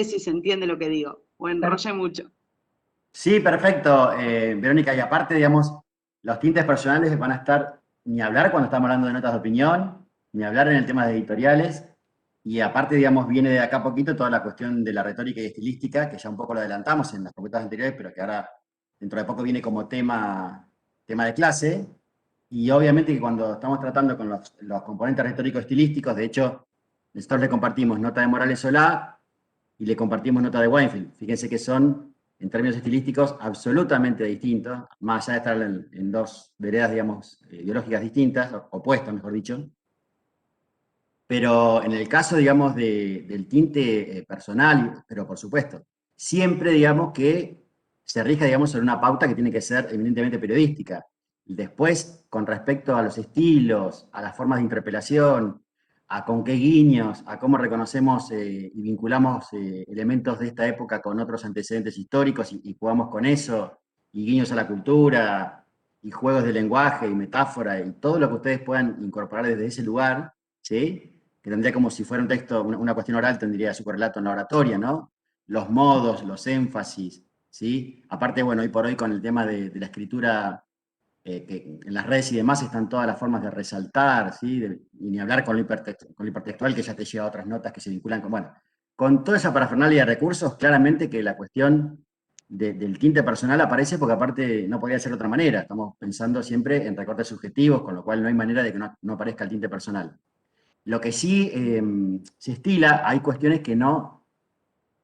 si se entiende lo que digo, o Per- enrollé mucho. Sí, perfecto, Verónica. Y aparte, digamos, los tintes personales van a estar ni hablar cuando estamos hablando de notas de opinión, ni hablar en el tema de editoriales. Y aparte, digamos, viene de acá a poquito toda la cuestión de la retórica y estilística, que ya un poco lo adelantamos en las propuestas anteriores, pero que ahora dentro de poco viene como tema de clase. Y obviamente que cuando estamos tratando con los componentes retóricos estilísticos, de hecho, nosotros le compartimos nota de Morales Solá y le compartimos nota de Weinfeld. Fíjense que son, en términos estilísticos, absolutamente distintos, más allá de estar en dos veredas, digamos, ideológicas distintas, opuestas, mejor dicho. Pero en el caso, digamos, del tinte personal, pero por supuesto, siempre, digamos, que se rija, digamos, sobre una pauta que tiene que ser eminentemente periodística. Después, con respecto a los estilos, a las formas de interpelación, a con qué guiños, a cómo reconocemos y vinculamos elementos de esta época con otros antecedentes históricos y jugamos con eso, y guiños a la cultura, y juegos de lenguaje y metáfora, y todo lo que ustedes puedan incorporar desde ese lugar, ¿sí? Que tendría como si fuera un texto, una cuestión oral, tendría su correlato en la oratoria, ¿no? Los modos, los énfasis, ¿sí? Aparte, bueno, hoy por hoy con el tema de la escritura, que en las redes y demás están todas las formas de resaltar, ¿sí? Y ni hablar con lo hipertextual, que ya te lleva a otras notas que se vinculan con, bueno, con toda esa parafernalia de recursos, claramente que la cuestión del tinte personal aparece porque aparte no podía ser de otra manera. Estamos pensando siempre en recortes subjetivos, con lo cual no hay manera de que no aparezca el tinte personal. Lo que sí se estila, hay cuestiones que no,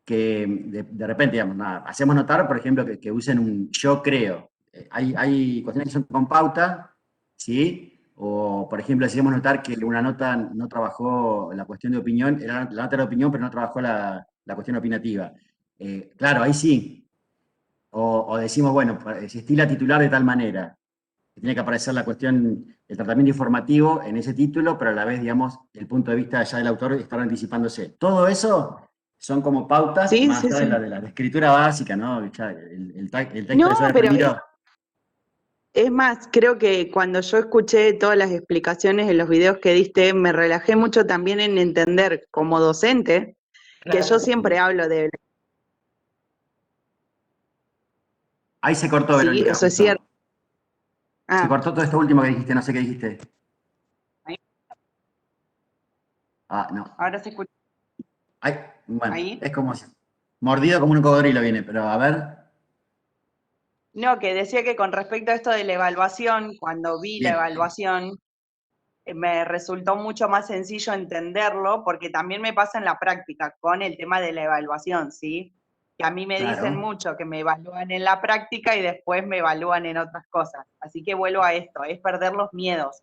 que de repente, digamos, nada, hacemos notar, por ejemplo, que usen un yo creo. Hay cuestiones que son con pauta, ¿sí? O, por ejemplo, hacemos notar que una nota no trabajó la cuestión de opinión, era la nota de opinión, pero no trabajó la cuestión opinativa. Claro, ahí sí. O decimos, bueno, se estila titular de tal manera que tiene que aparecer la cuestión, el tratamiento informativo en ese título, pero a la vez, digamos, el punto de vista ya del autor estar anticipándose. Todo eso son como pautas, Sí, más sí, allá de sí. la escritura básica, ¿no? Ya el texto No, de Sober pero Ramiro. es más, creo que cuando yo escuché todas las explicaciones en los videos que diste, me relajé mucho también en entender como docente, que yo Claro. siempre hablo de, Ahí se cortó, sí, Verónica, eso es cierto. justo. Se Ah, cortó todo esto último que dijiste, no sé qué dijiste. ahí, Ah, no. ahora se escucha Ay, bueno, ahí. es como mordido como un cocodrilo viene, pero a ver. No, que decía que con respecto a esto de la evaluación, cuando vi la Bien. evaluación, me resultó mucho más sencillo entenderlo, porque también me pasa en la práctica con el tema de la evaluación, ¿sí? Que a mí me dicen Claro. mucho que me evalúan en la práctica y después me evalúan en otras cosas. Así que vuelvo a esto, es perder los miedos.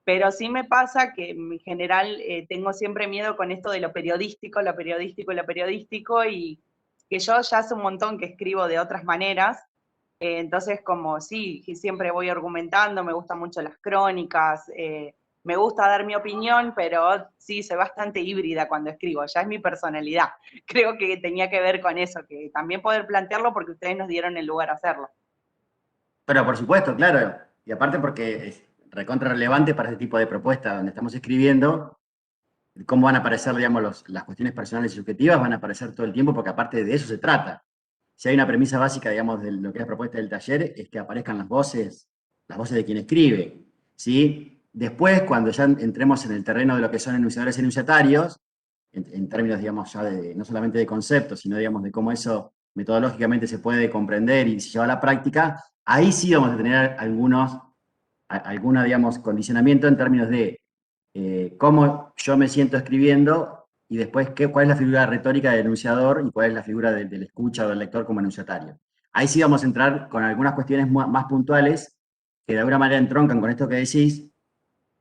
Pero sí me pasa que en general tengo siempre miedo con esto de lo periodístico, lo periodístico, lo periodístico, y que yo ya hace un montón que escribo de otras maneras, entonces como sí, siempre voy argumentando, me gustan mucho las crónicas, me gusta dar mi opinión, pero sí, soy bastante híbrida cuando escribo, ya es mi personalidad. Creo que tenía que ver con eso, que también poder plantearlo porque ustedes nos dieron el lugar a hacerlo. Pero por supuesto, claro. Y aparte porque es recontra relevante para este tipo de propuestas donde estamos escribiendo, cómo van a aparecer, digamos, las cuestiones personales y subjetivas, van a aparecer todo el tiempo porque aparte de eso se trata. Si hay una premisa básica, digamos, de lo que es la propuesta del taller, es que aparezcan las voces de quien escribe, ¿sí? Después, cuando ya entremos en el terreno de lo que son enunciadores y enunciatarios, en términos, digamos, ya no solamente de conceptos, sino, digamos, de cómo eso metodológicamente se puede comprender y se lleva a la práctica, ahí sí vamos a tener alguna, digamos, condicionamiento en términos de cómo yo me siento escribiendo y después cuál es la figura retórica del enunciador y cuál es la figura del escucha o del lector como enunciatario. Ahí sí vamos a entrar con algunas cuestiones más puntuales que de alguna manera entroncan con esto que decís,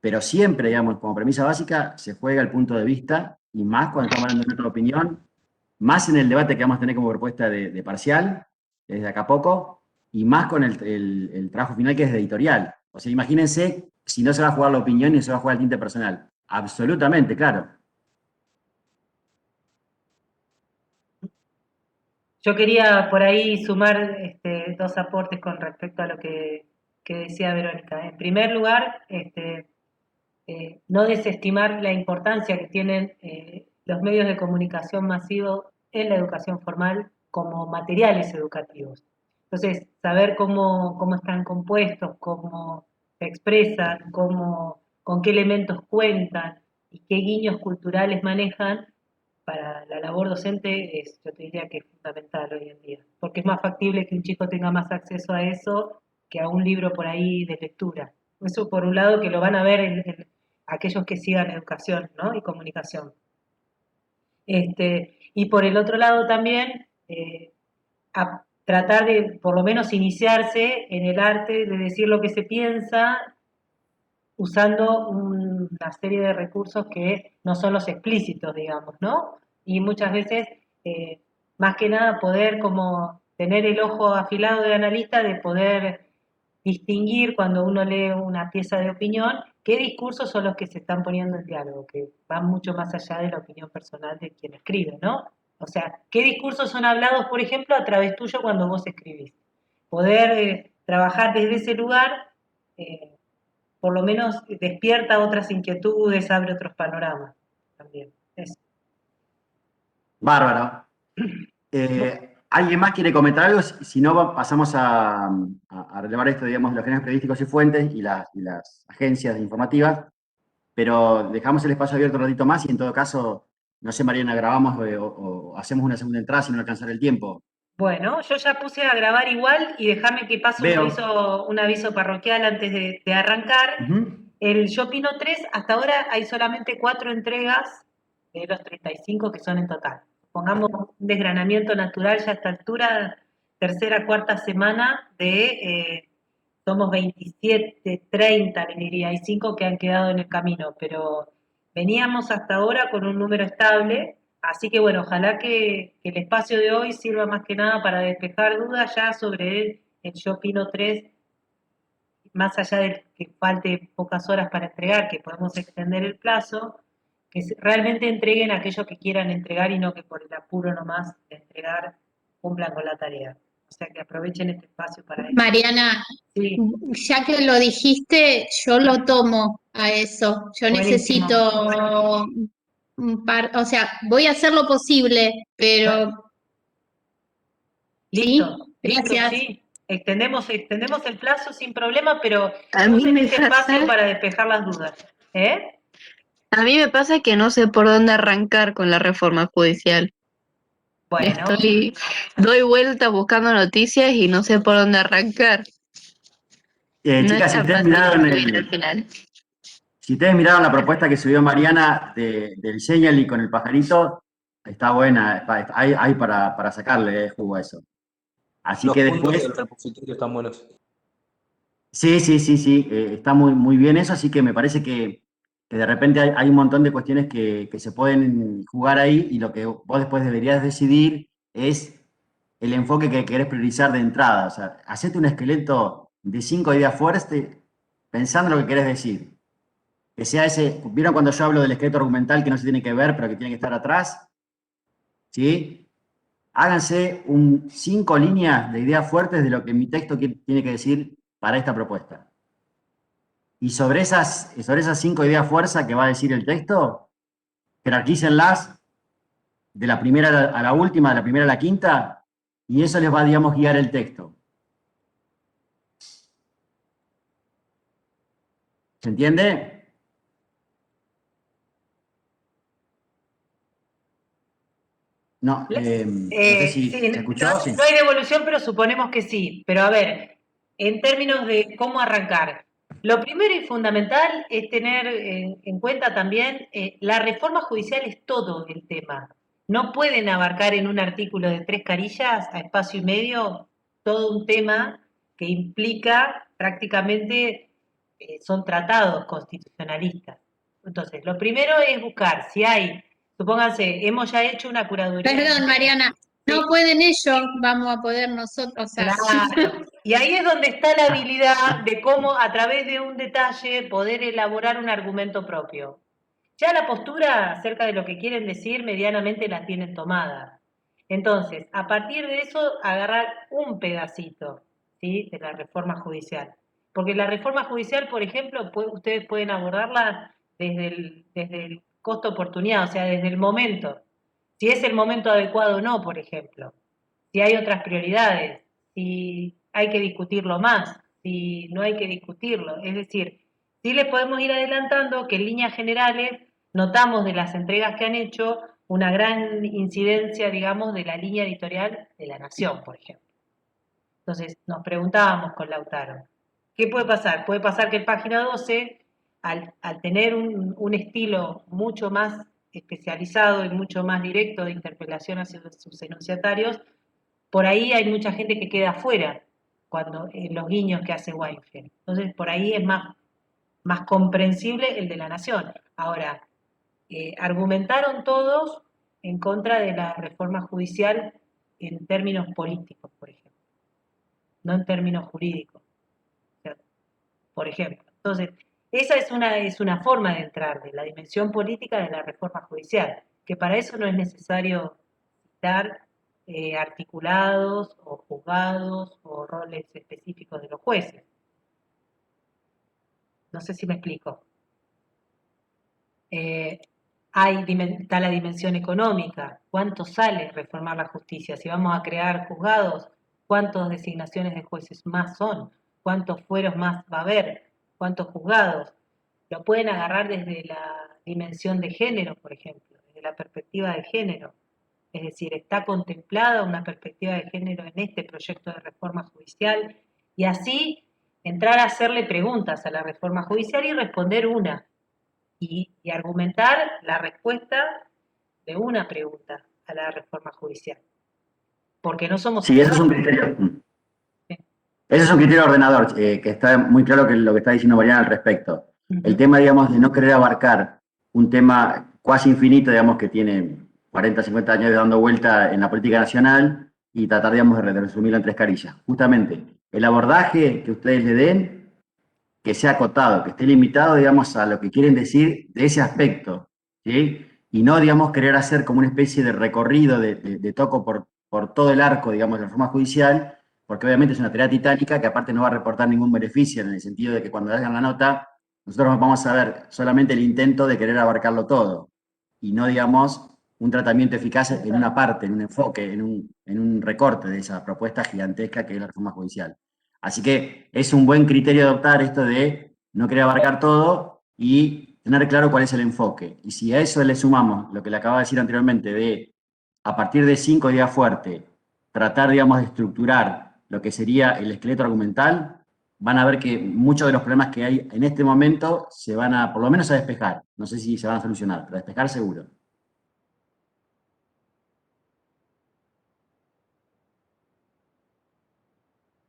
pero siempre, digamos, como premisa básica, se juega el punto de vista y más cuando estamos hablando de nuestra opinión, más en el debate que vamos a tener como propuesta de parcial, desde acá a poco, y más con el trabajo final que es de editorial. O sea, imagínense si no se va a jugar la opinión y se va a jugar el tinte personal. Absolutamente, claro. Yo quería por ahí sumar dos aportes con respecto a lo que decía Verónica. En primer lugar, no desestimar la importancia que tienen los medios de comunicación masivos en la educación formal como materiales educativos. Entonces, saber cómo están compuestos, cómo se expresan, con qué elementos cuentan y qué guiños culturales manejan para la labor docente yo te diría que es fundamental hoy en día, porque es más factible que un chico tenga más acceso a eso que a un libro por ahí de lectura. Eso por un lado que lo van a ver en aquellos que sigan educación, ¿no? Y comunicación. Y por el otro lado también, a tratar de por lo menos iniciarse en el arte de decir lo que se piensa usando una serie de recursos que no son los explícitos, digamos, ¿no? Y muchas veces, eh, más que nada, poder como tener el ojo afilado de analista, de poder distinguir cuando uno lee una pieza de opinión, qué discursos son los que se están poniendo en diálogo, que van mucho más allá de la opinión personal de quien escribe, ¿no? O sea, qué discursos son hablados, por ejemplo, a través tuyo cuando vos escribís. Poder trabajar desde ese lugar eh, por lo menos despierta otras inquietudes, abre otros panoramas también. Eso. Bárbaro. ¿Alguien más quiere comentar algo? Si no, pasamos a relevar esto, digamos, de los géneros periodísticos y fuentes y las agencias informativas, pero dejamos el espacio abierto un ratito más y en todo caso, no sé, Mariana, grabamos o hacemos una segunda entrada si no alcanzar el tiempo. Bueno, yo ya puse a grabar igual y déjame que pase Veo. un aviso parroquial antes de arrancar. Ujú. El Yo Opino 3, hasta ahora hay solamente 4 entregas de los 35 que son en total. Pongamos un desgranamiento natural ya a esta altura, tercera, cuarta semana somos 27, 30, le diría, hay 5 que han quedado en el camino, pero veníamos hasta ahora con un número estable. Así que bueno, ojalá que el espacio de hoy sirva más que nada para despejar dudas ya sobre el Yo Opino 3, más allá de que falte pocas horas para entregar, que podemos extender el plazo, que realmente entreguen aquello que quieran entregar y no que por el apuro nomás de entregar cumplan con la tarea. O sea que aprovechen este espacio para eso. Mariana, Sí, ya que lo dijiste, yo lo tomo a eso. Yo buenísimo. necesito un par, o sea, voy a hacer lo posible, pero Listo, sí, listo, gracias. sí. Extendemos el plazo sin problema, pero A mí usen me este espacio pasa, para despejar las dudas. ¿Eh? a mí me pasa que no sé por dónde arrancar con la reforma judicial. Bueno, Doy vueltas buscando noticias y no sé por dónde arrancar. No es Chicas, tan fácil escribir al final. si ustedes miraron la propuesta que subió Mariana del Genial y con el pajarito, está buena, hay para sacarle jugo a eso. Así Los que puntos después, del repositorio están buenos. sí, está muy bien eso, así que me parece que de repente hay un montón de cuestiones que se pueden jugar ahí y lo que vos después deberías decidir es el enfoque que querés priorizar de entrada. O sea, hacete un esqueleto de 5 ideas fuertes pensando en lo que querés decir. Que sea ese, ¿vieron cuando yo hablo del esqueleto argumental que no se tiene que ver, pero que tiene que estar atrás? ¿Sí? Háganse 5 líneas de ideas fuertes de lo que mi texto tiene que decir para esta propuesta. Y sobre esas 5 ideas fuerza que va a decir el texto, jerarquícenlas de la primera a la última, de la primera a la quinta, y eso les va, digamos, guiar el texto. ¿Se entiende? No, no sé si sí, se escuchó. Sí. no hay devolución, pero suponemos que sí. Pero a ver, en términos de cómo arrancar, lo primero y fundamental es tener en cuenta también la reforma judicial es todo el tema. No pueden abarcar en un artículo de 3 carillas a espacio y medio todo un tema que implica prácticamente son tratados constitucionalistas. Entonces, lo primero es buscar si hay, supónganse, hemos ya hecho una curaduría. Perdón, Mariana, Sí, no pueden ellos, vamos a poder nosotros, o sea, claro. Y ahí es donde está la habilidad de cómo a través de un detalle poder elaborar un argumento propio. Ya la postura acerca de lo que quieren decir medianamente la tienen tomada. Entonces, a partir de eso, agarrar un pedacito, ¿sí?, de la reforma judicial. Porque la reforma judicial, por ejemplo, ustedes pueden abordarla desde el costo-oportunidad, o sea, desde el momento. si es el momento adecuado o no, por ejemplo, si hay otras prioridades, si hay que discutirlo más, si no hay que discutirlo. Es decir, sí les podemos ir adelantando que en líneas generales notamos de las entregas que han hecho una gran incidencia, digamos, de la línea editorial de La Nación, por ejemplo. Entonces, nos preguntábamos con Lautaro, ¿qué puede pasar? Puede pasar que en Página 12, al tener un estilo mucho más especializado y mucho más directo de interpelación hacia sus enunciatarios, por ahí hay mucha gente que queda afuera cuando los guiños que hace Weinfeld. Entonces, por ahí es más comprensible el de La Nación. Ahora, argumentaron todos en contra de la reforma judicial en términos políticos, por ejemplo, no en términos jurídicos, o sea, por ejemplo. Entonces, esa es una forma de entrar de la dimensión política de la reforma judicial, que para eso no es necesario citar articulados o juzgados o roles específicos de los jueces. No sé si me explico. Está la dimensión económica. ¿Cuánto sale reformar la justicia? Si vamos a crear juzgados, ¿cuántas designaciones de jueces más son? ¿Cuántos fueros más va a haber? ¿Cuántos juzgados? Lo pueden agarrar desde la dimensión de género, por ejemplo, desde la perspectiva de género. Es decir, está contemplada una perspectiva de género en este proyecto de reforma judicial y así entrar a hacerle preguntas a la reforma judicial y responder una y argumentar la respuesta de una pregunta a la reforma judicial. Porque no somos... Sí, eso es un criterio. Sí. Ese es un criterio ordenador, que está muy claro que lo que está diciendo Mariana al respecto. El tema, digamos, de no querer abarcar un tema casi infinito, digamos, que tiene 40, 50 años de dando vuelta en la política nacional y tratar, digamos, de resumirlo en 3 carillas. Justamente, el abordaje que ustedes le den, que sea acotado, que esté limitado, digamos, a lo que quieren decir de ese aspecto, ¿sí? Y no, digamos, querer hacer como una especie de recorrido de toco por todo el arco, digamos, de la reforma judicial, porque obviamente es una tarea titánica que aparte no va a reportar ningún beneficio en el sentido de que cuando hagan la nota, nosotros vamos a ver solamente el intento de querer abarcarlo todo y no, digamos, un tratamiento eficaz en una parte, en un enfoque, en un recorte de esa propuesta gigantesca que es la reforma judicial. Así que es un buen criterio adoptar esto de no querer abarcar todo y tener claro cuál es el enfoque. Y si a eso le sumamos lo que le acababa de decir anteriormente de, a partir de 5 días fuertes, tratar, digamos, de estructurar lo que sería el esqueleto argumental, van a ver que muchos de los problemas que hay en este momento se van a, por lo menos a despejar. No sé si se van a solucionar, pero a despejar seguro.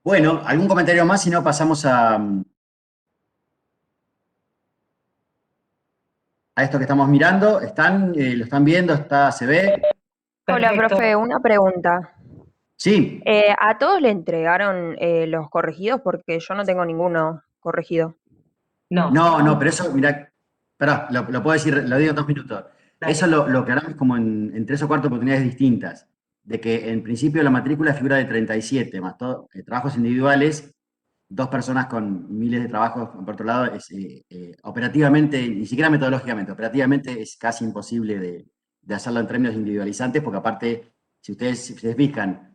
Bueno, ¿algún comentario más? Si no, pasamos a esto que estamos mirando. ¿Están, lo están viendo? ¿Se ve? Hola, Perfecto. profe, una pregunta. Sí. ¿A todos le entregaron los corregidos? Porque yo no tengo ninguno corregido. No. No, pero eso, mirá, pará, lo puedo decir, lo digo en 2 minutos. Dale. Eso lo aclaramos como en 3 o 4 oportunidades distintas. De que en principio la matrícula figura de 37, más trabajos individuales, 2 personas con miles de trabajos, por otro lado, es, operativamente, ni siquiera metodológicamente, operativamente es casi imposible de hacerlo en términos individualizantes, porque aparte, si ustedes fijan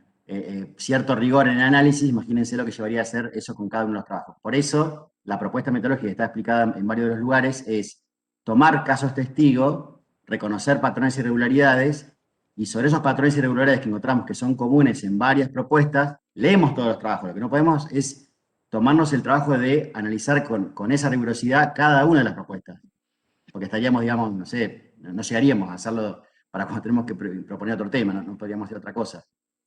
cierto rigor en el análisis, imagínense lo que llevaría a hacer eso con cada uno de los trabajos. Por eso, la propuesta metodológica que está explicada en varios de los lugares es tomar casos testigos, reconocer patrones y irregularidades, y sobre esos patrones y irregularidades que encontramos que son comunes en varias propuestas, leemos todos los trabajos. Lo que no podemos es tomarnos el trabajo de analizar con esa rigurosidad cada una de las propuestas. Porque estaríamos, digamos, no sé, no llegaríamos a hacerlo para cuando tenemos que proponer otro tema, no podríamos hacer otra cosa.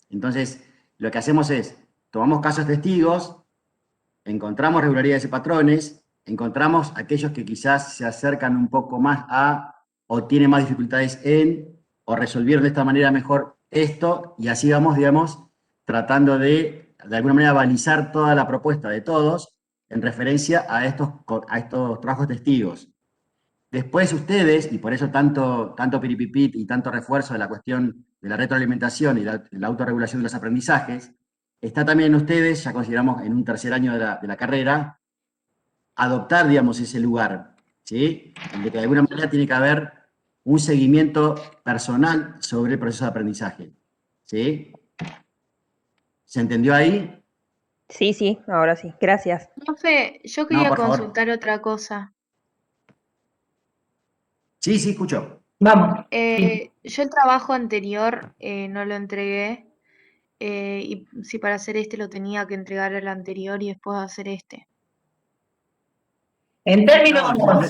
Entonces, lo que hacemos es, tomamos casos testigos, encontramos regularidades y patrones, encontramos aquellos que quizás se acercan un poco más a, o tienen más dificultades en, o resolvieron de esta manera mejor esto, y así vamos, digamos, tratando de alguna manera balizar toda la propuesta de todos en referencia a estos trabajos testigos. Después ustedes, y por eso tanto piripipit y tanto refuerzo de la cuestión de la retroalimentación y la autorregulación de los aprendizajes, está también en ustedes, ya consideramos en un tercer año de la carrera, adoptar, digamos, ese lugar, ¿sí? En el que de alguna manera tiene que haber un seguimiento personal sobre el proceso de aprendizaje. ¿Sí? ¿Se entendió ahí? Sí, ahora sí. Gracias. Profe, yo No, quería por favor. consultar otra cosa. Sí, escucho. Vamos. Sí. Yo el trabajo anterior no lo entregué y si para hacer este lo tenía que entregar el anterior y después hacer este. En términos No,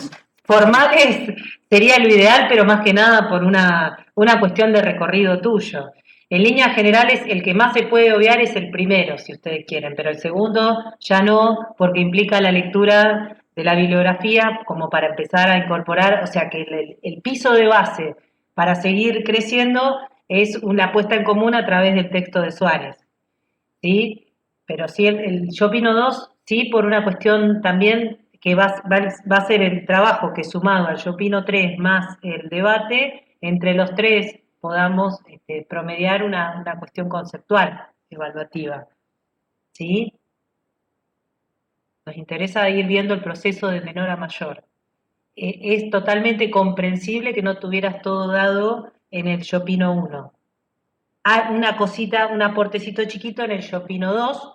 formales sería lo ideal, pero más que nada por una cuestión de recorrido tuyo. En líneas generales, el que más se puede obviar es el primero, si ustedes quieren, pero el segundo ya no, porque implica la lectura de la bibliografía como para empezar a incorporar, o sea que el piso de base para seguir creciendo es una puesta en común a través del texto de Suárez. ¿Sí? Pero sí, yo opino dos, sí, por una cuestión también que va a ser el trabajo que sumado al yo opino tres más el debate, entre los tres podamos promediar una cuestión conceptual evaluativa. ¿Sí? Nos interesa ir viendo el proceso de menor a mayor. Es totalmente comprensible que no tuvieras todo dado en el yo opino 1. Hay una cosita, un aportecito chiquito en el yo opino 2,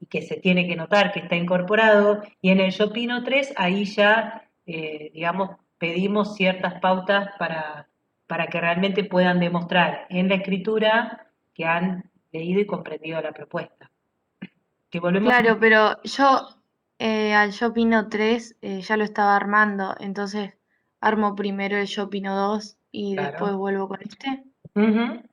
y que se tiene que notar que está incorporado, y en el Yo Opino 3, ahí ya, digamos, pedimos ciertas pautas para que realmente puedan demostrar en la escritura que han leído y comprendido la propuesta. Que volvemos Claro, pero yo al Yo Opino 3 ya lo estaba armando, entonces armo primero el Yo Opino 2 y Claro. después vuelvo con este. Uh-huh.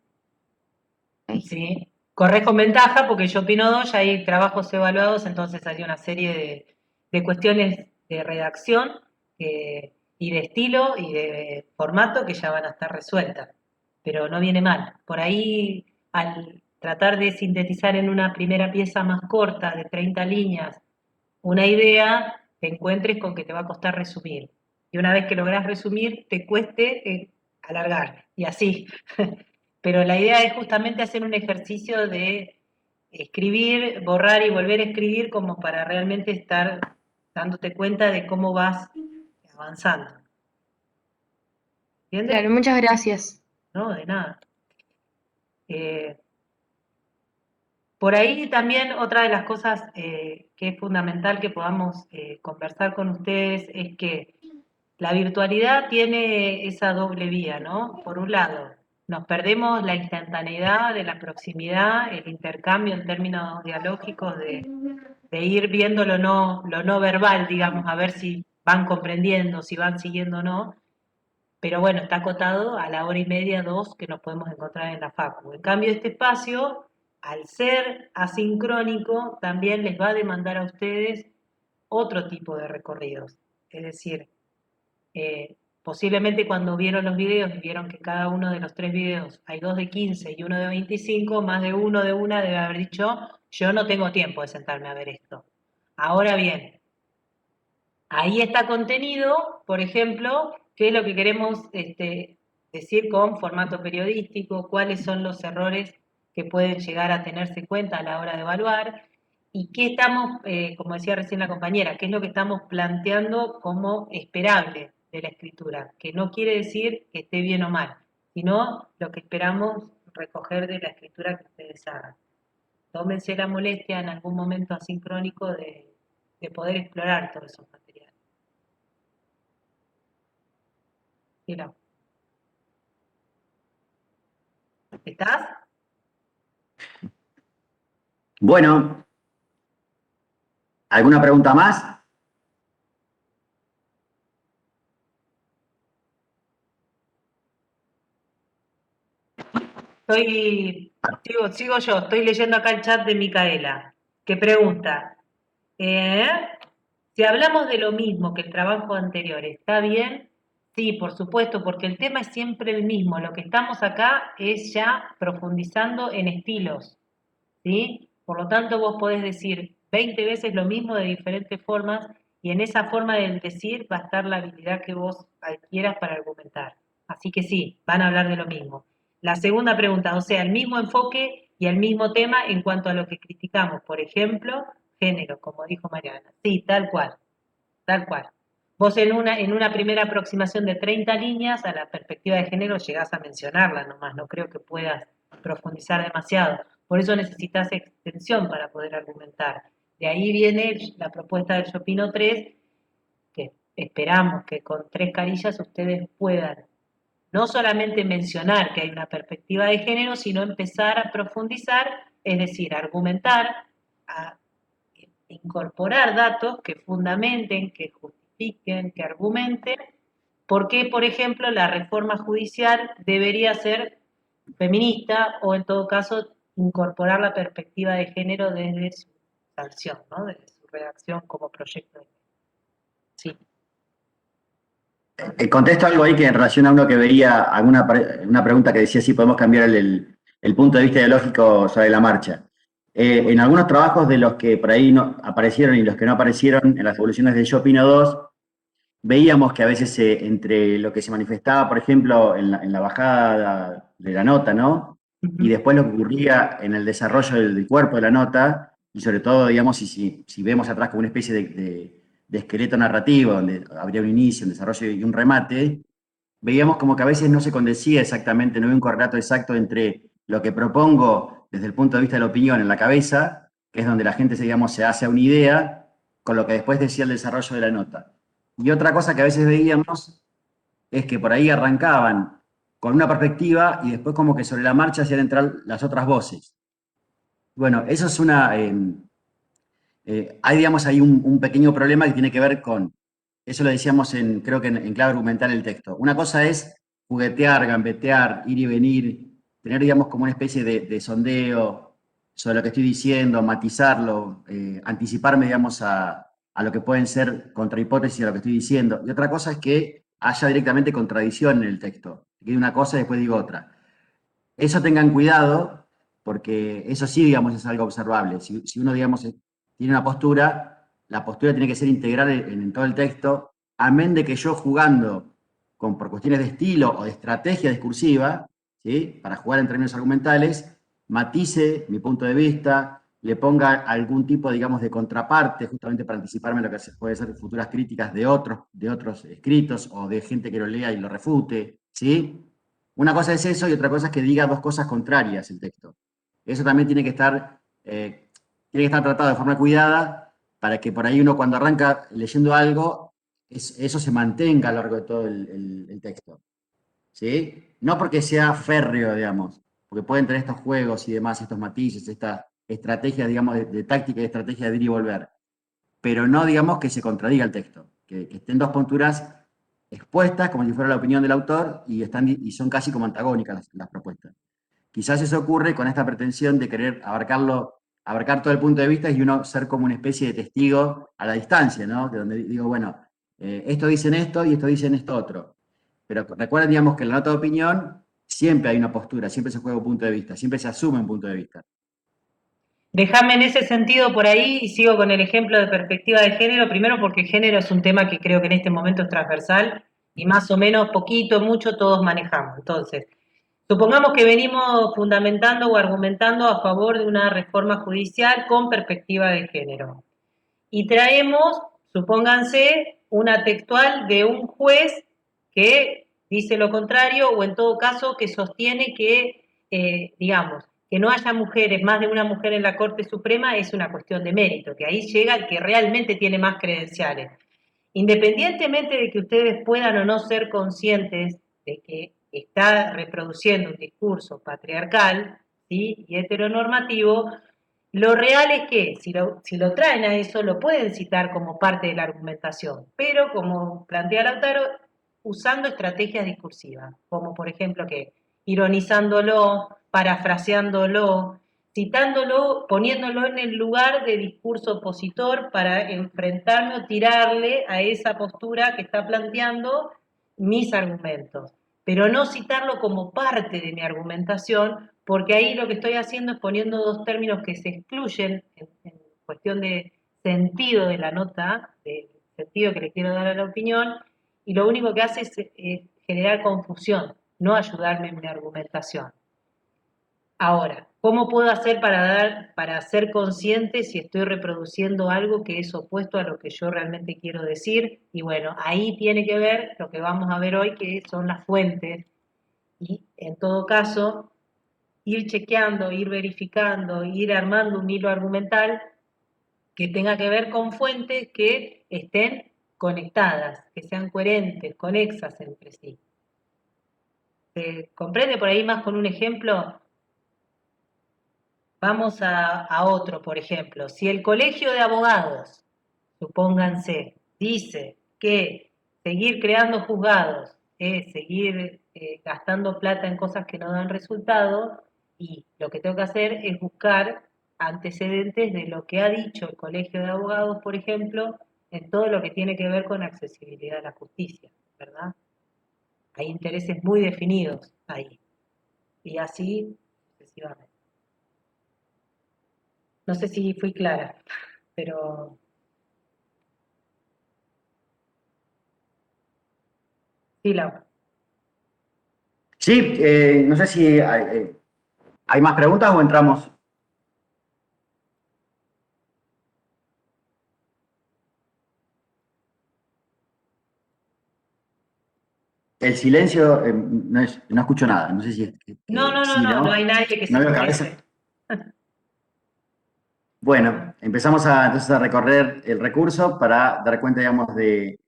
Ok. Sí, corres con ventaja porque yo opino 2, ya hay trabajos evaluados, entonces hay una serie de cuestiones de redacción y de estilo y de formato que ya van a estar resueltas, pero no viene mal. Por ahí, al tratar de sintetizar en una primera pieza más corta, de 30 líneas, una idea, te encuentres con que te va a costar resumir. Y una vez que lográs resumir, te cueste alargar, y así. Pero la idea es justamente hacer un ejercicio de escribir, borrar y volver a escribir como para realmente estar dándote cuenta de cómo vas avanzando. ¿Entiendes? Claro, muchas gracias. No, de nada. Por ahí también otra de las cosas que es fundamental que podamos conversar con ustedes es que la virtualidad tiene esa doble vía, ¿no? Por un lado, nos perdemos la instantaneidad de la proximidad, el intercambio en términos dialógicos de ir viendo lo no verbal, digamos, a ver si van comprendiendo, si van siguiendo o no. Pero bueno, está acotado a la hora y media, 2 que nos podemos encontrar en la facu. En cambio, este espacio, al ser asincrónico, también les va a demandar a ustedes otro tipo de recorridos. Es decir, posiblemente cuando vieron los videos y vieron que cada uno de los 3 videos hay 2 de 15 y uno de 25, más de uno de una debe haber dicho, yo no tengo tiempo de sentarme a ver esto. Ahora bien, ahí está contenido, por ejemplo, qué es lo que queremos decir con formato periodístico, cuáles son los errores que pueden llegar a tenerse en cuenta a la hora de evaluar y qué estamos, como decía recién la compañera, qué es lo que estamos planteando como esperable de la escritura, que no quiere decir que esté bien o mal, sino lo que esperamos recoger de la escritura que ustedes hagan. Tómense la molestia en algún momento asincrónico de poder explorar todos esos materiales. Mira. ¿Estás? Bueno, ¿alguna pregunta más? Sigo yo, estoy leyendo acá el chat de Micaela, que pregunta, si hablamos de lo mismo que el trabajo anterior, ¿está bien? Sí, por supuesto, porque el tema es siempre el mismo. Lo que estamos acá es ya profundizando en estilos, ¿sí? Por lo tanto, vos podés decir 20 veces lo mismo de diferentes formas y en esa forma de decir va a estar la habilidad que vos adquieras para argumentar. Así que sí, van a hablar de lo mismo. La segunda pregunta, o sea, el mismo enfoque y el mismo tema en cuanto a lo que criticamos. Por ejemplo, género, como dijo Mariana. Sí, tal cual, tal cual. Vos en una primera aproximación de 30 líneas a la perspectiva de género llegás a mencionarla nomás, no creo que puedas profundizar demasiado. Por eso necesitas extensión para poder argumentar. De ahí viene la propuesta del Yo Opino 3, que esperamos que con 3 carillas ustedes puedan no solamente mencionar que hay una perspectiva de género, sino empezar a profundizar, es decir, argumentar, a incorporar datos que fundamenten, que justifiquen, que argumenten por qué, por ejemplo, la reforma judicial debería ser feminista o, en todo caso, incorporar la perspectiva de género desde su sanción, ¿no? Desde su redacción como proyecto de ley. Sí. Contesto algo ahí que en relación a uno que veía una pregunta que decía si podemos cambiar el punto de vista ideológico sobre la marcha. En algunos trabajos de los que por ahí no aparecieron y los que no aparecieron en las evoluciones de Yo Opino 2, veíamos que a veces entre lo que se manifestaba, por ejemplo, en la bajada de la nota, ¿no? Y después lo que ocurría en el desarrollo del cuerpo de la nota, y sobre todo, digamos, si vemos atrás como una especie de esqueleto narrativo, donde habría un inicio, un desarrollo y un remate, veíamos como que a veces no se condecía exactamente, no había un correlato exacto entre lo que propongo desde el punto de vista de la opinión en la cabeza, que es donde la gente, digamos, se hace una idea, con lo que después decía el desarrollo de la nota. Y otra cosa que a veces veíamos es que por ahí arrancaban con una perspectiva y después como que sobre la marcha hacían entrar las otras voces. Bueno, eso es hay, digamos, ahí un pequeño problema que tiene que ver con, eso lo decíamos creo que en clave argumental el texto. Una cosa es juguetear, gambetear, ir y venir, tener, digamos, como una especie de sondeo sobre lo que estoy diciendo, matizarlo, anticiparme, digamos, a lo que pueden ser contrahipótesis a lo que estoy diciendo. Y otra cosa es que haya directamente contradicción en el texto. Que digo una cosa y después digo otra. Eso tengan cuidado, porque eso sí, digamos, es algo observable. Si uno, digamos, tiene una postura, la postura tiene que ser integral en todo el texto, amén de que yo jugando por cuestiones de estilo o de estrategia discursiva, ¿sí? Para jugar en términos argumentales, matice mi punto de vista, le ponga algún tipo, digamos, de contraparte, justamente para anticiparme lo que puede ser futuras críticas de otros escritos o de gente que lo lea y lo refute, ¿sí? Una cosa es eso y otra cosa es que diga dos cosas contrarias el texto. Eso también tiene que estar tratado de forma cuidada para que por ahí uno cuando arranca leyendo algo, eso se mantenga a lo largo de todo el texto. ¿Sí? No porque sea férreo, digamos, porque pueden tener estos juegos y demás, estos matices, estas estrategias, digamos, de táctica y estrategia de ir y volver, pero no, digamos, que se contradiga el texto, que estén dos posturas expuestas como si fuera la opinión del autor y son casi como antagónicas las propuestas. Quizás eso ocurre con esta pretensión de querer abarcar todo el punto de vista y uno ser como una especie de testigo a la distancia, ¿no? De donde digo, bueno, esto dicen esto y esto dicen esto otro. Pero recuerden, digamos, que en la nota de opinión siempre hay una postura, siempre se juega un punto de vista, siempre se asume un punto de vista. Déjame en ese sentido por ahí y sigo con el ejemplo de perspectiva de género, primero porque género es un tema que creo que en este momento es transversal y más o menos poquito, mucho todos manejamos. Entonces, supongamos que venimos fundamentando o argumentando a favor de una reforma judicial con perspectiva de género. Y traemos, supónganse, una textual de un juez que dice lo contrario o en todo caso que sostiene que, digamos, que no haya mujeres, más de una mujer en la Corte Suprema es una cuestión de mérito, que ahí llega el que realmente tiene más credenciales. Independientemente de que ustedes puedan o no ser conscientes de que está reproduciendo un discurso patriarcal, ¿sí? Y heteronormativo, lo real es que si lo traen a eso, lo pueden citar como parte de la argumentación, pero como plantea Lautaro, usando estrategias discursivas, como por ejemplo que ironizándolo, parafraseándolo, citándolo, poniéndolo en el lugar de discurso opositor para enfrentarme o tirarle a esa postura que está planteando mis argumentos, pero no citarlo como parte de mi argumentación, porque ahí lo que estoy haciendo es poniendo dos términos que se excluyen en cuestión de sentido de la nota, del sentido que le quiero dar a la opinión, y lo único que hace es generar confusión, no ayudarme en mi argumentación. Ahora, ¿cómo puedo hacer para ser consciente si estoy reproduciendo algo que es opuesto a lo que yo realmente quiero decir? Y bueno, ahí tiene que ver lo que vamos a ver hoy, que son las fuentes. Y en todo caso, ir chequeando, ir verificando, ir armando un hilo argumental que tenga que ver con fuentes que estén conectadas, que sean coherentes, conexas entre sí. ¿Se comprende por ahí más con un ejemplo? Vamos a otro, por ejemplo. Si el colegio de abogados, supónganse, dice que seguir creando juzgados es seguir gastando plata en cosas que no dan resultado, y lo que tengo que hacer es buscar antecedentes de lo que ha dicho el colegio de abogados, por ejemplo, en todo lo que tiene que ver con accesibilidad a la justicia, ¿verdad? Hay intereses muy definidos ahí, y así sucesivamente. No sé si fui clara, pero sí, Laura. Sí, no sé si hay más preguntas o entramos. El silencio, no escucho nada, no sé si No sí, ¿no? hay nadie que No se veo cabeza. moleste. Bueno, empezamos entonces a recorrer el recurso para dar cuenta, digamos, de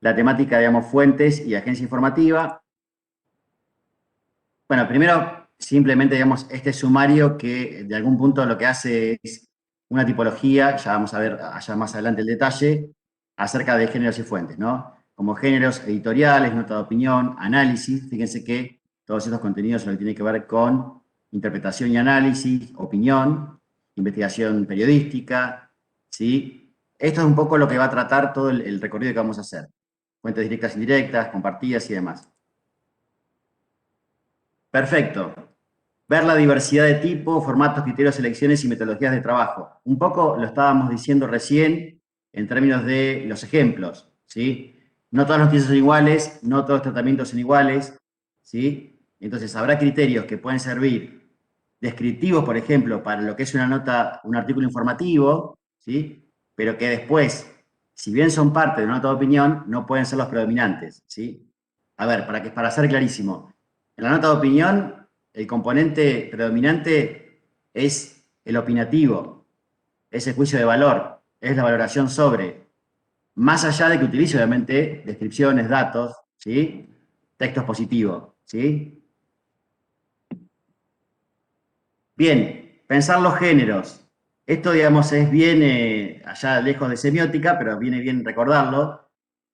la temática, digamos, fuentes y agencia informativa. Bueno, primero, simplemente, digamos, este sumario que de algún punto lo que hace es una tipología, ya vamos a ver allá más adelante el detalle, acerca de géneros y fuentes, ¿no? Como géneros editoriales, nota de opinión, análisis. Fíjense que todos estos contenidos son lo que tiene que ver con interpretación y análisis, opinión, investigación periodística, ¿sí? Esto es un poco lo que va a tratar todo el recorrido que vamos a hacer. Fuentes directas, indirectas, compartidas y demás. Perfecto. Ver la diversidad de tipos, formatos, criterios, selecciones y metodologías de trabajo. Un poco lo estábamos diciendo recién en términos de los ejemplos, ¿sí? No todas las noticias son iguales, no todos los tratamientos son iguales, ¿sí? Entonces habrá criterios que pueden servir descriptivos, por ejemplo, para lo que es una nota, un artículo informativo, ¿sí? Pero que después, si bien son parte de una nota de opinión, no pueden ser los predominantes, ¿sí? A ver, para ser clarísimo, en la nota de opinión, el componente predominante es el opinativo, es el juicio de valor, es la valoración sobre, más allá de que utilice obviamente descripciones, datos, ¿sí? Textos positivos, ¿sí? Bien, pensar los géneros. Esto, digamos, es bien allá lejos de semiótica, pero viene bien recordarlo.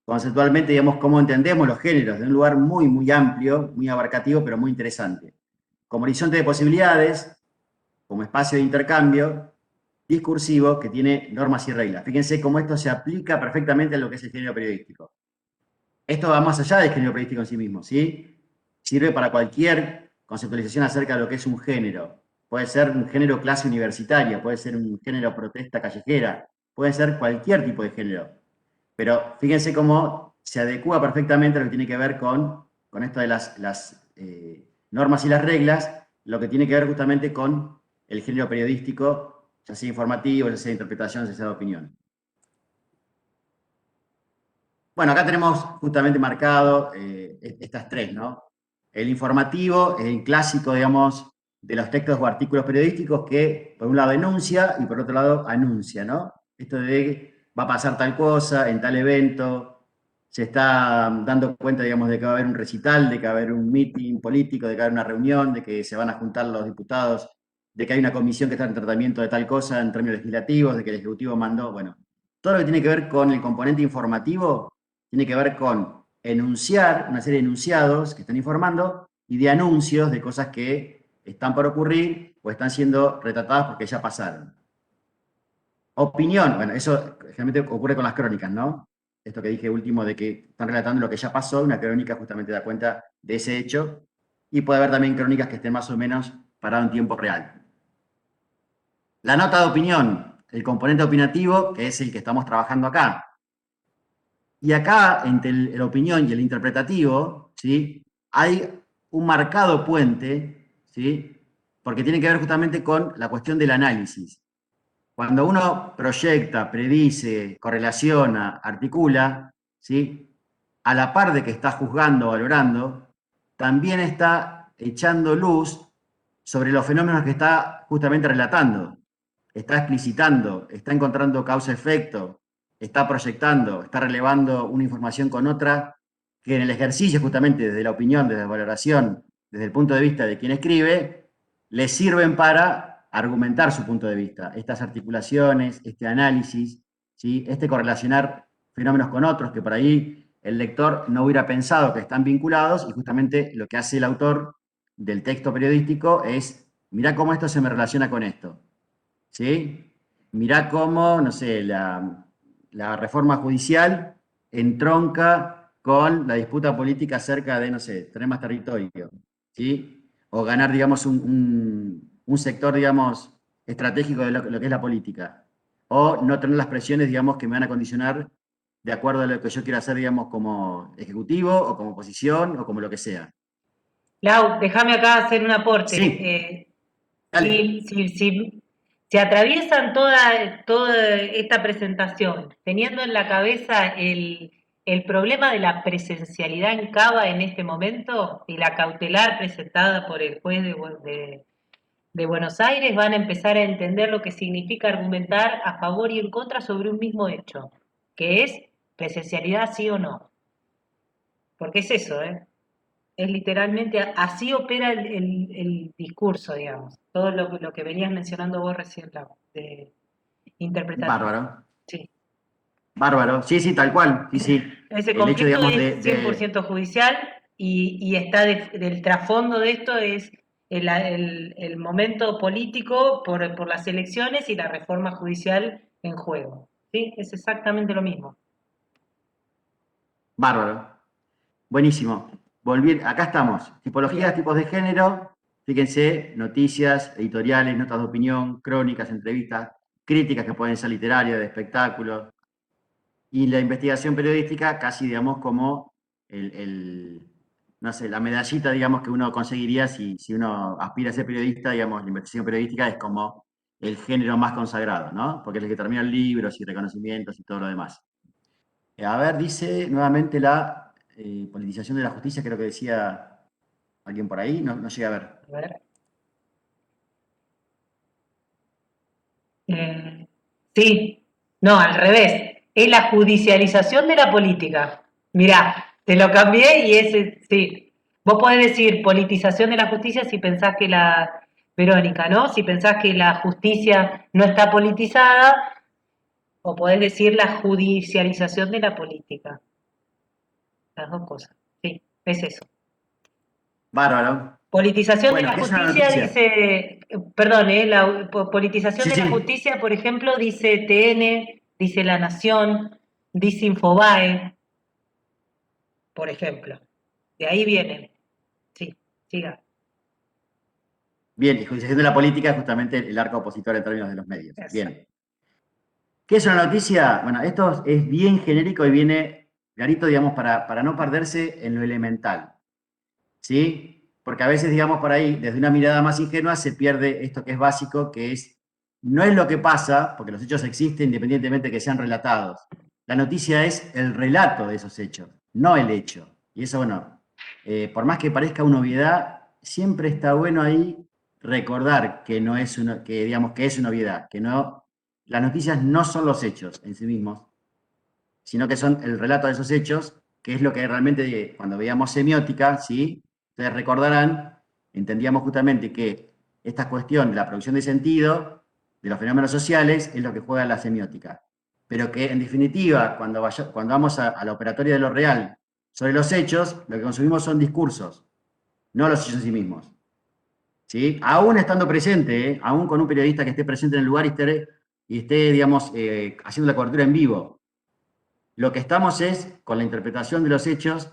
Conceptualmente, digamos, cómo entendemos los géneros, de un lugar muy, muy amplio, muy abarcativo, pero muy interesante. Como horizonte de posibilidades, como espacio de intercambio discursivo que tiene normas y reglas. Fíjense cómo esto se aplica perfectamente a lo que es el género periodístico. Esto va más allá del género periodístico en sí mismo, ¿sí? Sirve para cualquier conceptualización acerca de lo que es un género. Puede ser un género clase universitaria, puede ser un género protesta callejera, puede ser cualquier tipo de género. Pero fíjense cómo se adecua perfectamente a lo que tiene que ver con esto de las normas y las reglas, lo que tiene que ver justamente con el género periodístico, ya sea informativo, ya sea de interpretación, ya sea de opinión. Bueno, acá tenemos justamente marcado estas tres, ¿no? El informativo es el clásico, digamos, de los textos o artículos periodísticos que, por un lado, denuncia y por otro lado, anuncia, ¿no? Esto de va a pasar tal cosa en tal evento, se está dando cuenta, digamos, de que va a haber un recital, de que va a haber un meeting político, de que va a haber una reunión, de que se van a juntar los diputados, de que hay una comisión que está en tratamiento de tal cosa en términos legislativos, de que el Ejecutivo mandó, bueno, todo lo que tiene que ver con el componente informativo tiene que ver con enunciar una serie de enunciados que están informando y de anuncios de cosas que están por ocurrir o están siendo retratadas porque ya pasaron. Opinión, bueno, eso generalmente ocurre con las crónicas, ¿no? Esto que dije último de que están relatando lo que ya pasó, una crónica justamente da cuenta de ese hecho, y puede haber también crónicas que estén más o menos paradas en tiempo real. La nota de opinión, el componente opinativo, que es el que estamos trabajando acá. Y acá, entre la opinión y el interpretativo, ¿sí? Hay un marcado puente, ¿sí? porque tiene que ver justamente con la cuestión del análisis. Cuando uno proyecta, predice, correlaciona, articula, ¿sí? A la par de que está juzgando, valorando, también está echando luz sobre los fenómenos que está justamente relatando, está explicitando, está encontrando causa-efecto, está proyectando, está relevando una información con otra, que en el ejercicio justamente desde la opinión, desde la valoración, desde el punto de vista de quien escribe, le sirven para argumentar su punto de vista. Estas articulaciones, este análisis, ¿sí? Este correlacionar fenómenos con otros, que por ahí el lector no hubiera pensado que están vinculados, y justamente lo que hace el autor del texto periodístico es, mirá cómo esto se me relaciona con esto, ¿sí? Mirá cómo, no sé, la reforma judicial entronca con la disputa política acerca de, no sé, tener más territorio, ¿sí? O ganar, digamos, un sector, digamos, estratégico de lo que es la política. O no tener las presiones, digamos, que me van a condicionar de acuerdo a lo que yo quiera hacer, digamos, como ejecutivo o como oposición o como lo que sea. Lau, déjame acá hacer un aporte. Sí, dale. Si atraviesan toda esta presentación teniendo en la cabeza el problema de la presencialidad en Cava en este momento y la cautelar presentada por el juez de Buenos Aires, van a empezar a entender lo que significa argumentar a favor y en contra sobre un mismo hecho, que es presencialidad sí o no. Porque es eso, ¿eh? Es literalmente, así opera el discurso, digamos. Todo lo que venías mencionando vos recién, Lau, de interpretativo. Bárbaro. Sí. Bárbaro. Sí, sí, tal cual. Sí, sí. Ese El hecho, conflicto digamos, es 100% judicial y está del trasfondo de esto es el momento político por las elecciones y la reforma judicial en juego. ¿Sí? Es exactamente lo mismo. Bárbaro. Buenísimo. Acá estamos. Tipologías, Bien. tipos de género. Fíjense, noticias, editoriales, notas de opinión, crónicas, entrevistas, críticas que pueden ser literarias, de espectáculos. Y la investigación periodística casi, digamos, como no sé, la medallita, digamos, que uno conseguiría si uno aspira a ser periodista, digamos, la investigación periodística es como el género más consagrado, ¿no? Porque es el que termina libros y reconocimientos y todo lo demás. A ver, dice nuevamente la politización de la justicia, creo que decía alguien por ahí, no llega a ver. A ver. Sí, no, al revés. Es la judicialización de la política. Mirá, te lo cambié y ese, sí. Vos podés decir politización de la justicia si pensás que Verónica, ¿no? Si pensás que la justicia no está politizada, o podés decir la judicialización de la política. Las dos cosas. Sí, es eso. Bárbaro. Politización de Bueno, la ¿qué es una justicia noticia? dice, perdón, la politización Sí, de la sí. justicia, por ejemplo, dice TN, dice La Nación, dice Infobae, por ejemplo. De ahí viene. Sí, siga. Bien, y judicialización de la política es justamente el arco opositor en términos de los medios. Eso. Bien. ¿Qué es una noticia? Bueno, esto es bien genérico y viene clarito, digamos, para no perderse en lo elemental. ¿Sí? Porque a veces, digamos, por ahí, desde una mirada más ingenua, se pierde esto que es básico, que es, no es lo que pasa, porque los hechos existen independientemente de que sean relatados. La noticia es el relato de esos hechos, no el hecho. Y eso, bueno, por más que parezca una obviedad, siempre está bueno ahí recordar que no es una, que digamos que es una obviedad, que no, las noticias no son los hechos en sí mismos, sino que son el relato de esos hechos, que es lo que realmente cuando veíamos semiótica, ¿sí? Ustedes recordarán, entendíamos justamente que esta cuestión de la producción de sentido, de los fenómenos sociales, es lo que juega la semiótica. Pero que en definitiva, cuando vamos a la operatoria de lo real sobre los hechos, lo que consumimos son discursos, no los hechos en sí mismos. ¿Sí? Aún estando presente, aún con un periodista que esté presente en el lugar y esté digamos, haciendo la cobertura en vivo. Lo que estamos es con la interpretación de los hechos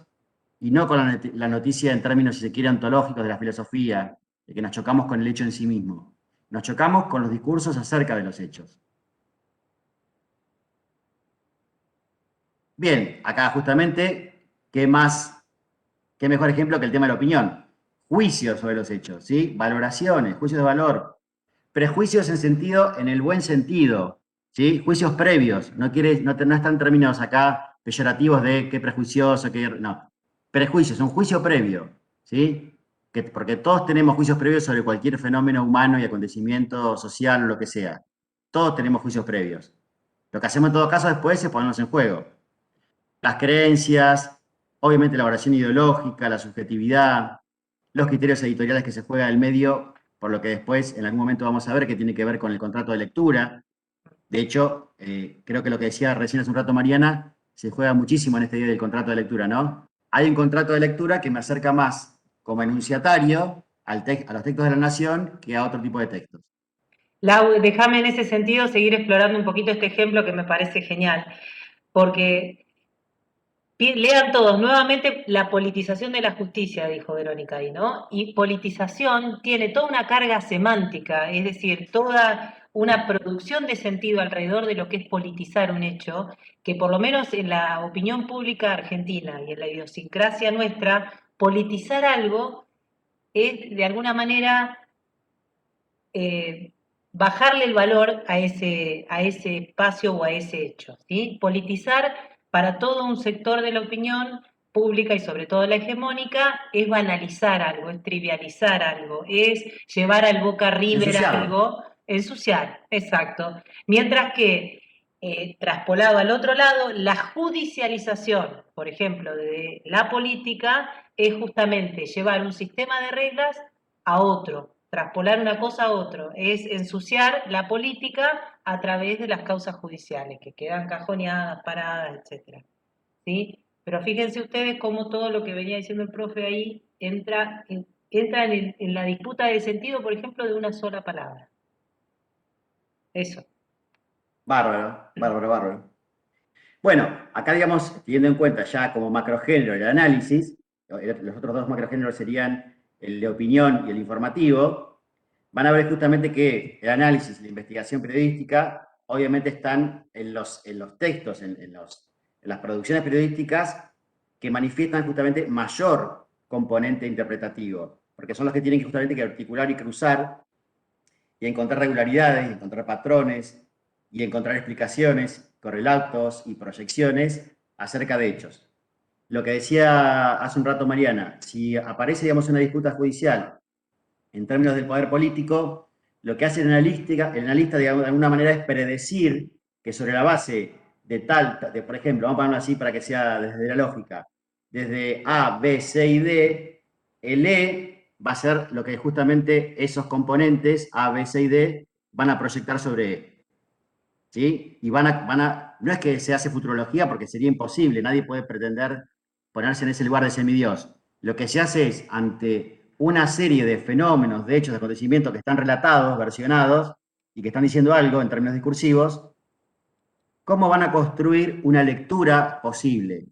y no con la noticia en términos, si se quiere, ontológicos de la filosofía, de que nos chocamos con el hecho en sí mismo. Nos chocamos con los discursos acerca de los hechos. Bien, acá justamente, qué mejor ejemplo que el tema de la opinión. juicios sobre los hechos, ¿sí? Valoraciones, juicios de valor, prejuicios en el buen sentido, ¿sí? Juicios previos, no están términos acá peyorativos de qué prejuicioso, no. Prejuicios, un juicio previo, ¿sí? Porque todos tenemos juicios previos sobre cualquier fenómeno humano y acontecimiento social o lo que sea. Todos tenemos juicios previos. Lo que hacemos en todo caso después es ponernos en juego. Las creencias, obviamente la valoración ideológica, la subjetividad, los criterios editoriales que se juega el medio, por lo que después en algún momento vamos a ver que tiene que ver con el contrato de lectura. De hecho, creo que lo que decía recién hace un rato Mariana, se juega muchísimo en este día del contrato de lectura, ¿no? Hay un contrato de lectura que me acerca más como enunciatario a los textos de la Nación que a otro tipo de textos. Lau, déjame en ese sentido seguir explorando un poquito este ejemplo que me parece genial, porque lean todos nuevamente la politización de la justicia, dijo Verónica ahí, ¿no? Y politización tiene toda una carga semántica, es decir, toda una producción de sentido alrededor de lo que es politizar un hecho, que por lo menos en la opinión pública argentina y en la idiosincrasia nuestra, politizar algo es de alguna manera bajarle el valor a ese espacio o a ese hecho, ¿sí? Politizar para todo un sector de la opinión pública y sobre todo la hegemónica es banalizar algo, es trivializar algo, es llevar al boca river algo, ensuciar, exacto. Mientras que, traspolado al otro lado, la judicialización, por ejemplo, de la política, es justamente llevar un sistema de reglas a otro, traspolar una cosa a otro, es ensuciar la política a través de las causas judiciales, que quedan cajoneadas, paradas, etc. ¿Sí? Pero fíjense ustedes cómo todo lo que venía diciendo el profe ahí entra en la disputa de sentido, por ejemplo, de una sola palabra. Eso. Bárbaro, bárbaro, bárbaro. Bueno, acá digamos, teniendo en cuenta ya como macrogénero el análisis, los otros dos macrogéneros serían el de opinión y el informativo, van a ver justamente que el análisis y la investigación periodística obviamente están en los textos, en las producciones periodísticas que manifiestan justamente mayor componente interpretativo, porque son los que tienen justamente que articular y cruzar y encontrar regularidades, y encontrar patrones, y encontrar explicaciones, correlatos y proyecciones acerca de hechos. Lo que decía hace un rato Mariana, si aparece, digamos, una disputa judicial en términos del poder político, lo que hace el analista digamos, de alguna manera es predecir que sobre la base de por ejemplo, vamos a ponerlo así para que sea desde la lógica, desde A, B, C y D, el E va a ser lo que justamente esos componentes A, B, C y D van a proyectar sobre E. ¿Sí? Y no es que se hace futurología porque sería imposible, nadie puede pretender ponerse en ese lugar de semidios. Lo que se hace es, ante una serie de fenómenos, de hechos, de acontecimientos que están relatados, versionados, y que están diciendo algo en términos discursivos, ¿cómo van a construir una lectura posible?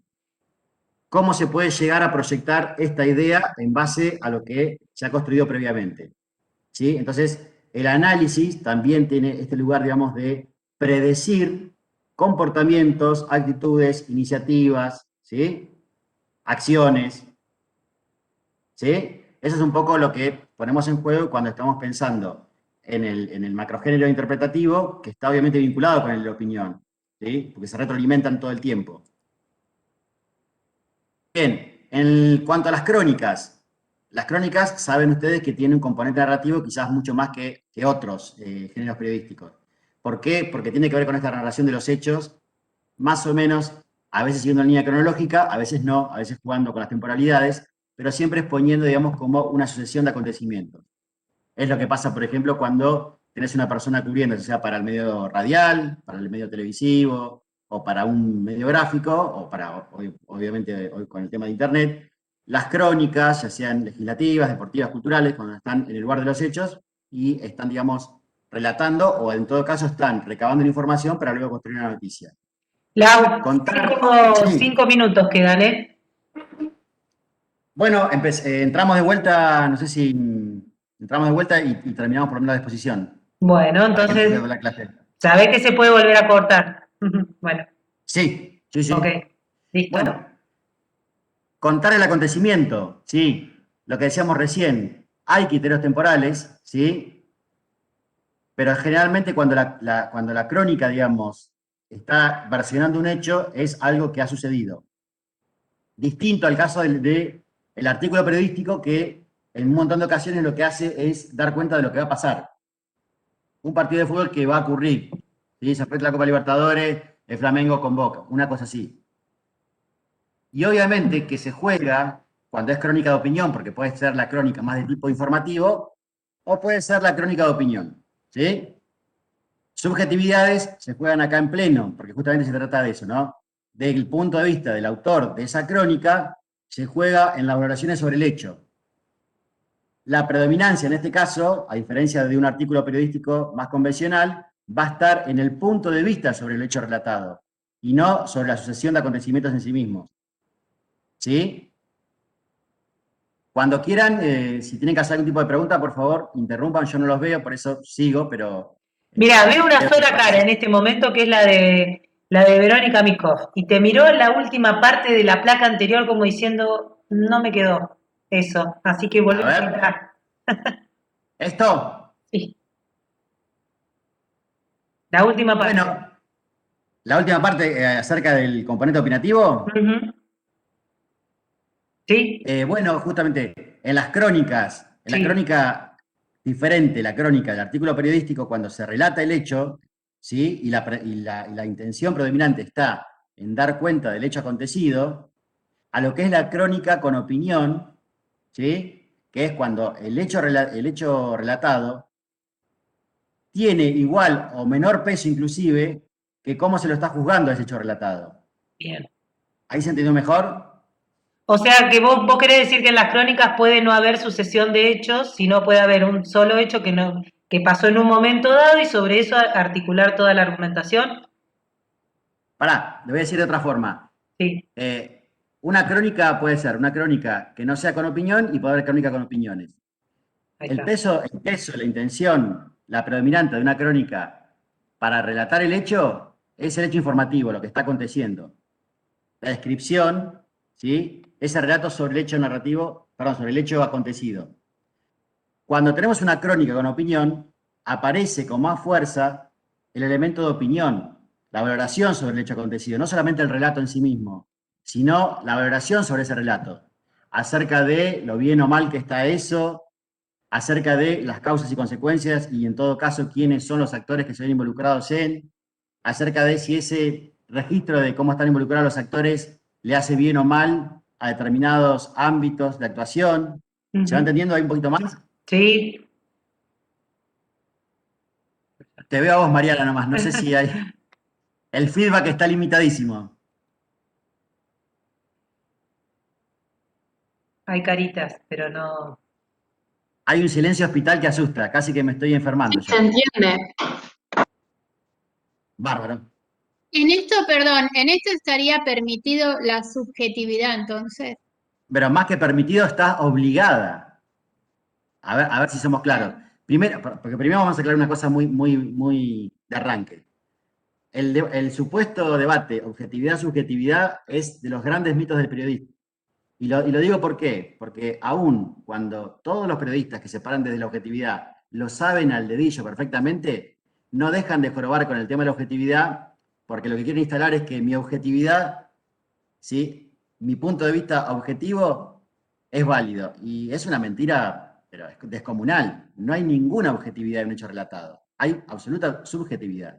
¿Cómo se puede llegar a proyectar esta idea en base a lo que se ha construido previamente? ¿Sí? Entonces, el análisis también tiene este lugar, digamos, de predecir comportamientos, actitudes, iniciativas, ¿sí? Acciones, ¿sí? Eso es un poco lo que ponemos en juego cuando estamos pensando en el macrogénero interpretativo, que está obviamente vinculado con el de la opinión, ¿sí? Porque se retroalimentan todo el tiempo. Bien, en cuanto a las crónicas saben ustedes que tienen un componente narrativo quizás mucho más que otros géneros periodísticos. ¿Por qué? Porque tiene que ver con esta narración de los hechos, más o menos, a veces siguiendo la línea cronológica, a veces no, a veces jugando con las temporalidades, pero siempre exponiendo, digamos, como una sucesión de acontecimientos. Es lo que pasa, por ejemplo, cuando tenés una persona cubriendo, ya sea para el medio radial, para el medio televisivo, o para un medio gráfico, o para, obviamente, hoy con el tema de Internet, las crónicas, ya sean legislativas, deportivas, culturales, cuando están en el lugar de los hechos y están, digamos, relatando, o en todo caso están recabando la información para luego construir una noticia. Lau, Contar, 5 minutos quedan, ¿eh? Bueno, entramos de vuelta, no sé si entramos de vuelta y terminamos por lo menos la exposición. Bueno, Para que no se entonces, pierda la clase. ¿sabés que se puede volver a cortar? Bueno, Sí. ok, listo. Bueno, contar el acontecimiento, sí. lo que decíamos recién, hay criterios temporales, ¿sí? Pero generalmente cuando la crónica, digamos, está versionando un hecho, es algo que ha sucedido. Distinto al caso del artículo periodístico, que en un montón de ocasiones lo que hace es dar cuenta de lo que va a pasar. Un partido de fútbol que va a ocurrir, ¿sí? Se enfrenta a la Copa Libertadores, el Flamengo con Boca, una cosa así. Y obviamente que se juega cuando es crónica de opinión, porque puede ser la crónica más de tipo informativo, o puede ser la crónica de opinión, ¿sí? Subjetividades se juegan acá en pleno, porque justamente se trata de eso, ¿no? Del punto de vista del autor de esa crónica, se juega en las valoraciones sobre el hecho. La predominancia en este caso, a diferencia de un artículo periodístico más convencional, va a estar en el punto de vista sobre el hecho relatado, y no sobre la sucesión de acontecimientos en sí mismos. ¿Sí? Cuando quieran, si tienen que hacer algún tipo de pregunta, por favor, interrumpan, yo no los veo, por eso sigo, pero... Mira, veo una sola cara en este momento, que es la de Verónica Mikov, y te miró la última parte de la placa anterior como diciendo, no me quedó eso, así que volvemos a entrar. ¿Esto? Sí. La última parte. Bueno, la última parte acerca del componente opinativo. Uh-huh. Sí. Bueno, justamente, en las crónicas, en Sí. la crónica diferente, la crónica del artículo periodístico, cuando se relata el hecho, ¿sí? y la intención predominante está en dar cuenta del hecho acontecido, a lo que es la crónica con opinión, ¿sí? Que es cuando el hecho relatado tiene igual o menor peso inclusive que cómo se lo está juzgando ese hecho relatado. Bien. ¿Ahí se entendió mejor? O sea que vos querés decir que en las crónicas puede no haber sucesión de hechos, sino puede haber un solo hecho que pasó en un momento dado y sobre eso articular toda la argumentación. Pará, le voy a decir de otra forma. Sí. Una crónica puede ser una crónica que no sea con opinión y puede haber crónica con opiniones. El peso, la intención, la predominante de una crónica para relatar el hecho es el hecho informativo, lo que está aconteciendo. La descripción, ¿sí? Ese relato sobre el hecho narrativo, perdón, sobre el hecho acontecido. Cuando tenemos una crónica con opinión, aparece con más fuerza el elemento de opinión, la valoración sobre el hecho acontecido, no solamente el relato en sí mismo, sino la valoración sobre ese relato, acerca de lo bien o mal que está eso, acerca de las causas y consecuencias y en todo caso quiénes son los actores que se ven involucrados acerca de si ese registro de cómo están involucrados los actores le hace bien o mal a determinados ámbitos de actuación. Uh-huh. ¿Se va entendiendo ahí un poquito más? Sí. Te veo a vos, Mariana, nomás. No sé si hay... El feedback está limitadísimo. Hay caritas, pero no... Hay un silencio hospital que asusta. Casi que me estoy enfermando. Se entiende. Bárbaro. En esto, perdón, en esto estaría permitido la subjetividad, entonces. Pero más que permitido, está obligada. A ver si somos claros. Porque primero vamos a aclarar una cosa muy de arranque. El supuesto debate objetividad-subjetividad es de los grandes mitos del periodismo. Y lo digo ¿por qué? Porque aún cuando todos los periodistas que se paran desde la objetividad lo saben al dedillo perfectamente, no dejan de jorobar con el tema de la objetividad, porque lo que quieren instalar es que mi objetividad, ¿sí? Mi punto de vista objetivo es válido. Y es una mentira, pero es descomunal. No hay ninguna objetividad en un hecho relatado. Hay absoluta subjetividad.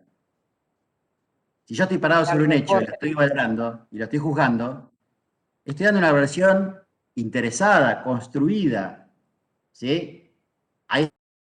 Si yo estoy parado sobre un hecho y lo estoy valorando y lo estoy juzgando, estoy dando una versión interesada, construida, ¿sí?